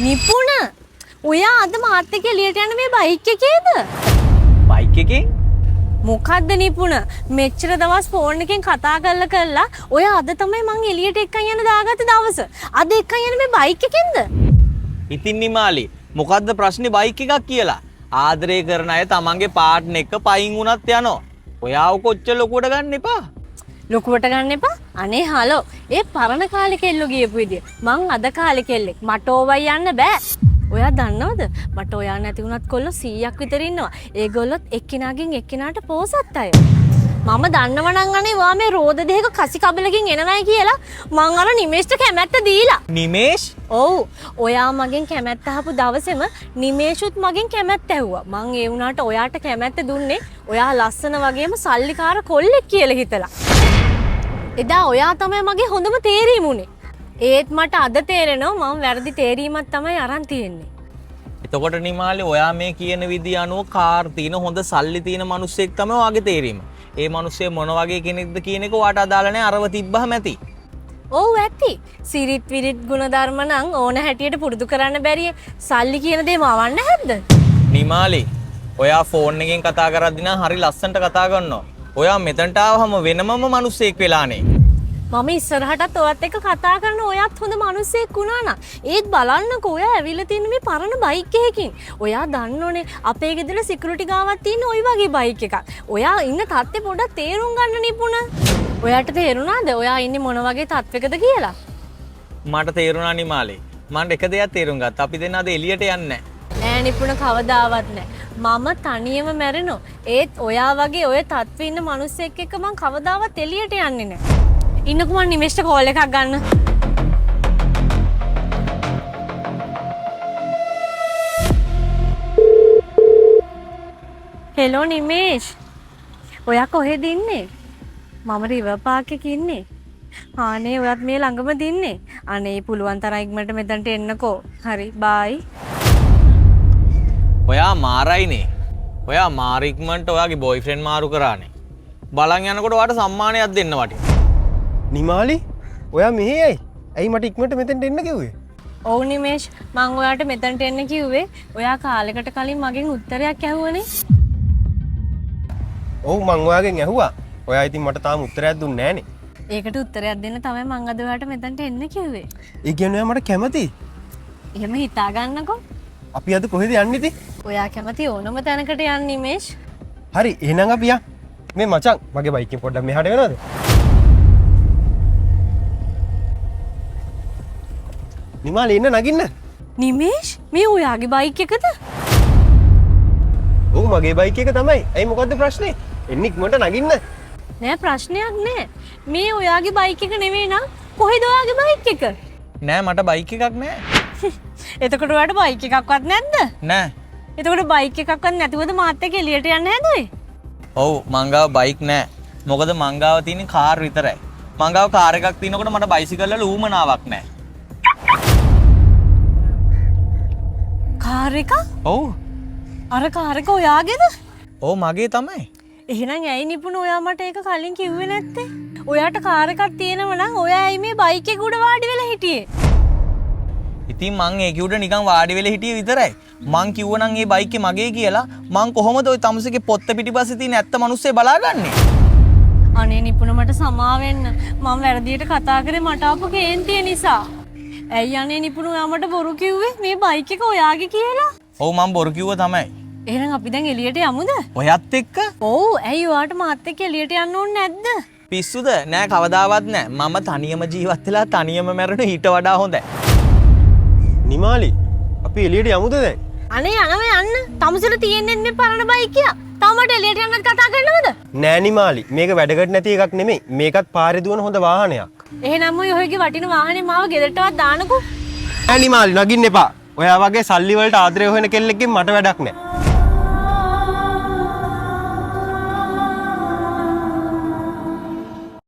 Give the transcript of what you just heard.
නිපුණ ඔයා අද මාත් එක්ක එළියට යන මේ බයික් එකේද? බයික් එකෙන්? මොකද්ද නිපුණ? මෙච්චර දවස් ෆෝන් එකෙන් කතා කරලා ඔයා අද තමයි මං එළියට එක්කන් යන දාගත්ත දවස. අද එක්කන් යන මේ බයික් එකෙන්ද? ඉතින් නිමාලි මොකද්ද ප්‍රශ්නේ බයික් එකක් කියලා? ආදරය කරන අය තමන්ගේ පාර්ට්නර් එක්ක පයින් වුණත් යනවා. ඔයාව කොච්චර ලොකුවට ගන්න එපා. ලොකුවට ගන්න එපා. අනේ හලෝ. ඒ පරණ කාලේ කෙල්ලෝ ගියපු විදිය. මං අද කාලේ කෙල්ලෙක්. මට ඕවයි යන්න බෑ. ඔයා දන්නවද? මට ඔයා නැති වුණත් කොල්ලෝ 100ක් විතර ඉන්නවා. ඒගොල්ලොත් එක්කිනාගෙන් එක්කිනාට පෝසත් අය. මම දන්නවනම් අනේ වා මේ රෝද දෙහක කසි කබලකින් එනවයි කියලා මං අර නිමේෂ්ට කැමැත්ත දීලා. නිමේෂ්? ඔව්. ඔයා මගෙන් කැමැත්ත අහපු දවසේම නිමේෂුත් මගෙන් කැමැත්ත ඇහුවා. මං ඒ වුණාට ඔයාට කැමැත්ත දුන්නේ ඔයා ලස්සන වගේම සල්ලිකාර කොල්ලෙක් කියලා හිතලා. එදා ඔයා තමයි මගේ හොඳම තේරීම උනේ. ඒත් මට අද තේරෙනවා මම වැරදි තේරීමක් තමයි අරන් තියෙන්නේ. එතකොට නිමාලි ඔයා මේ කියන විදිය අනුව කාර් තියෙන හොඳ සල්ලි තියෙන මිනිස්සෙක් තමයි ඔයාගේ තේරීම. ඒ මිනිස්සේ මොන වගේ කෙනෙක්ද කියන එක ඔයාට අදාළ නැහැ අරව තිබ්බහම ඇති. ඔව් ඇති. සිරිත් විරිත් ගුණධර්ම නම් ඕන හැටියට පුරුදු කරන්න බැරිය. සල්ලි කියන දේ මවන්න හැද්ද? නිමාලි ඔයා ෆෝන් එකෙන් කතා කරද්දී නම් හරි ලස්සනට කතා කරනවා. ඔයා මෙතනට ආවම වෙනමම මිනිස්සෙක් වෙලානේ. මම ඉස්සරහටත් ඔයත් එක්ක කතා කරන ඔයත් හොඳ මිනිස්සෙක් වුණා නා. ඒත් බලන්නකෝ ඔයා ඇවිල්ලා තියෙන මේ පරණ බයික් එකකින්. ඔයා දන්නෝනේ අපේ ගෙදර සිකියුරිටි ගාවක් තියෙන ওই වගේ බයික් එකක්. ඔයා ඉන්න තත්ත්වය පොඩ්ඩක් තේරුම් ගන්න නිපුණ. ඔයාට තේරුණාද ඔයා ඉන්නේ මොන වගේ තත්ත්වයකද කියලා? මට තේරුණා නිමාලි. මම එක දෙයක් තේරුම් ගත්තා. අපි දෙන්න අද එළියට යන්නේ නැහැ. නෑ නිපුණ කවදාවත් නෑ. මම තනියම මැරෙනෝ. ඒත් ඔයා වගේ ඔය තත්ත්වෙ ඉන්න මිනිස්සෙක් එක්ක මං කවදාවත් එළියට යන්නේ නෑ. ඉන්නකෝ මං නිමේෂ්ට කෝල් එකක් ගන්න. හෙලෝ නිමේෂ්. ඔයා කොහෙද ඉන්නේ? මම රිවර් පාක් එකේ ඉන්නේ. ආනේ ඔයත් මේ ළඟම දින්නේ. අනේ පුළුවන් තරම් ඉක්මනට මෙතනට එන්නකෝ. හරි බයි. ඔයා මාරයිනේ. ඔයා මාරික්මන්ට ඔයාගේ බොයිෆ්‍රෙන්ඩ් මාරු කරානේ. බලන් යනකොට ඔයාට සම්මානයක් දෙන්න වටිනවා. නිමාලි ඔයා මෙහෙ ඇයි? ඇයි මට ඉක්මනට මෙතෙන්ට එන්න කිව්වේ? ඔව් නිමේෂ් මං ඔයාට මෙතනට එන්න කිව්වේ. ඔයා කාලෙකට කලින් මගෙන් උත්තරයක් ඇහුවනේ. ඔව් මං ඔයාගෙන් ඇහුවා. ඔයා ඉතින් මට තාම උත්තරයක් දුන්නේ නැහනේ. ඒකට උත්තරයක් දෙන්න තමයි මං අද ඔයාට මෙතනට එන්න කිව්වේ. ඒ කියන්නේ ඔයා මට කැමතියි? එහෙම හිතා ගන්නකෝ. අපි අද කොහෙද යන්නේ ඉතින්? ඔයා කැමති ඕනම තැනකට යන්න නිමේෂ්. හරි එහෙනම් අපි යන්. මේ මචං මගේ බයික් එකෙන් පොඩ්ඩක් මෙහාට වෙනවද? නිමාලි ඉන්න නගින්න. නිමේෂ් මේ ඔයාගේ බයික් එකද? ඔව් මගේ බයික් එක තමයි. ඇයි මොකද්ද ප්‍රශ්නේ? එන්න ඉක්මනට නගින්න. නෑ ප්‍රශ්නයක් නෑ. මේ ඔයාගේ බයික් එක නෙවෙයි නම් කොහෙද ඔයාගේ බයික් එක? නෑ මට බයික් එකක් නෑ. එතකොට ඔයාට බයික් එකක්වත් නැද්ද? නෑ. එතකොට බයික් එකක්වත් නැතුවද මාත් එක්ක එළියට යන්න හැදුවේ? ඔව් මංගාව බයික් නෑ. මොකද මංගාව තියෙන කාර් විතරයි. මංගාව කාර් එකක් තියෙනකොට මට බයිසිකල් වල ඌමනාවක් නෑ. කාර් එක? ඔව්. අර කාර් එක ඔයාගේද? ඔව් මගේ තමයි. එහෙනම් ඇයි නිපුණ ඔයා මට ඒක කලින් කිව්වේ නැත්තේ? ඔයාට කාර් එකක් තියෙනව නම් ඔයා ඇයි මේ බයික් එක උඩ වාඩි වෙලා හිටියේ? ඉතින් මං ඒක උඩ නිකන් වාඩි වෙලා හිටියේ විතරයි. මං කිව්වනම් මේ බයික් එක මගේ කියලා මං කොහොමද ওই තමුසේගේ පොත්ත පිටිපස්සේ තියෙන ඇත්ත මිනිස්සේ බලාගන්නේ? අනේ නිපුණ මට සමා වෙන්න. මම වැරදියට කතා කරේ මට ආපු කේන්තිය නිසා. ඇයි අනේ නිපුණ ඔයා මට බොරු කිව්වේ මේ බයික් එක ඔයාගේ කියලා? ඔව් මං බොරු කිව්වා තමයි. එහෙනම් අපි දැන් එළියට යමුද? ඔයත් එක්ක? ඔව් ඇයි ඔයාට මාත් එක්ක එළියට යන්න ඕනේ නැද්ද? පිස්සුද? නෑ කවදාවත් නෑ. මම තනියම ජීවත් වෙලා තනියම මැරෙන ඊට වඩා හොඳයි. නිමාලි අපි එළියට යමුද දැන්? අනේ යනවා යන්න. තමුසෙට තියෙන්නේ මේ පරණ බයික් එක. තාම මට එළියට යන්නත් කතා කරනවද? නෑ නිමාලි මේක වැඩකට නැති එකක් නෙමෙයි. මේකත් පාරේ දුවන හොඳ වාහනයක්. එහෙනම් ඔයගේ වටින වාහනේ මාව ගෙදරටවත් දාන්නකෝ. නෑ නිමාලි නගින්න එපා. ඔයා වගේ සල්ලි වලට ආදරය හොයන කෙල්ලෙක්ගෙන් මට වැඩක් නෑ.